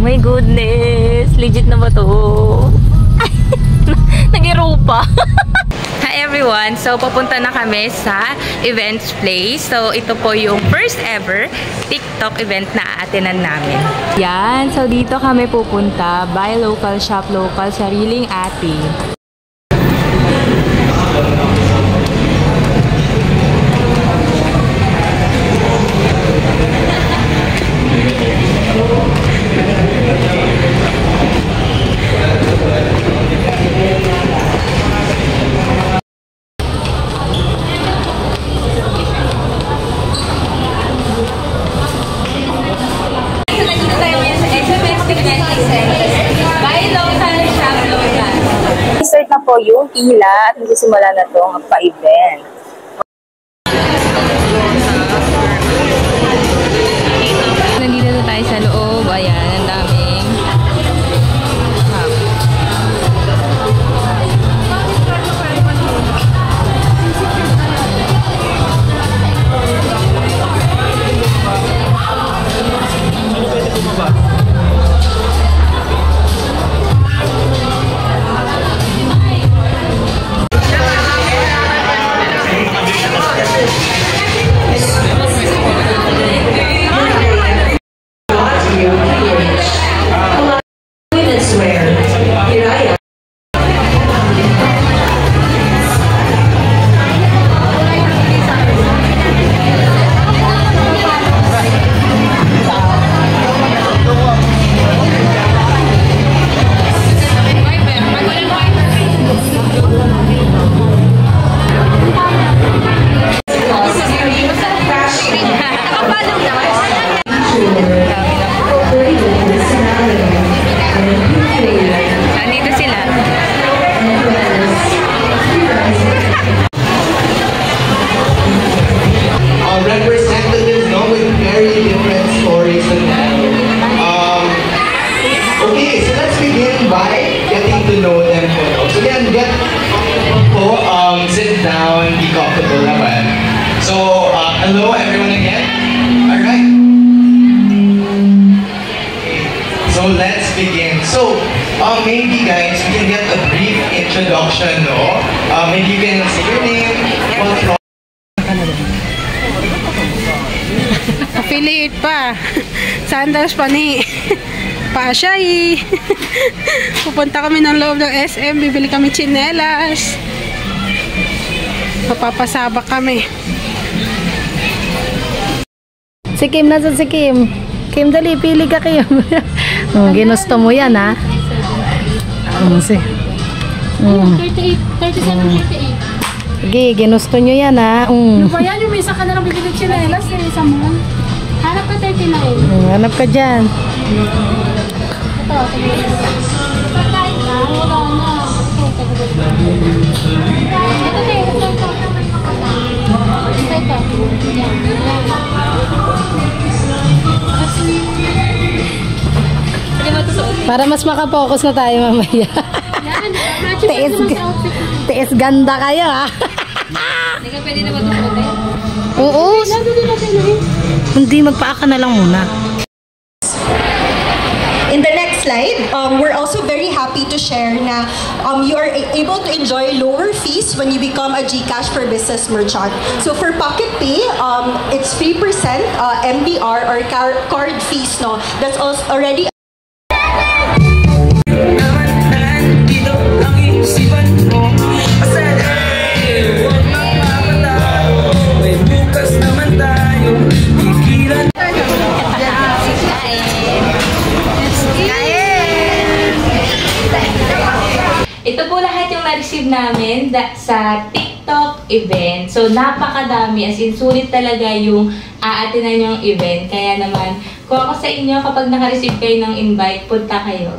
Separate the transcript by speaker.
Speaker 1: my goodness! Legit na ba to? Nag-iro pa. Hi everyone! So, papunta na kami sa events place. So, ito po yung first ever TikTok event na aatinan namin. Yan. So, dito kami pupunta. Buy local, shop local, sariling ate. Start na po yung pila at nagsisimula na itong pa-event. Nandito na tayo sa loob. Ayan, ang daming
Speaker 2: representatives, no, with very different stories and that. Okay, so let's begin by getting to know them. So again, get po, sit down, be comfortable naman. So, hello everyone again. Alright. So let's begin. So, maybe guys, we can get a brief introduction, no? Maybe you can say your name, what's wrong.
Speaker 3: Affiliate pa. Sandals pa ni Pashay. Pupunta kami ng loob ng SM. Bibili kami tsinelas. Papapasabak kami.
Speaker 1: Si Kim, nasa si Kim. Kim, dali, pili ka, Kim. Ginusto mo yan, ha? Si.
Speaker 3: 38, 37, 38.
Speaker 1: Sige, ginusto nyo yan, ha?
Speaker 3: Ano ba yan? Yung isa ka na lang bibili tsinelas. Isa mo. Hanap ka 39.
Speaker 1: Hanap ka dyan.
Speaker 3: Ito, pagkain na. Wala na.
Speaker 1: Para mas makapokus na tayo mamaya. Tiis ganda kayo, ha? Hindi ka pwede na matututin? Oo. Hindi, magpaaka na lang muna.
Speaker 4: In the next slide, we're also very happy to share na you are able to enjoy lower fees when you become a GCash for Business merchant. So for Pocket Pay, it's 3% MDR or card fees, no? That's also already
Speaker 1: Ito po lahat yung na-receive namin sa TikTok event. So, napakadami. As in, sulit talaga yung aatinan yung event. Kaya naman, kung ako sa inyo, kapag naka-receive kayo ng invite, punta kayo.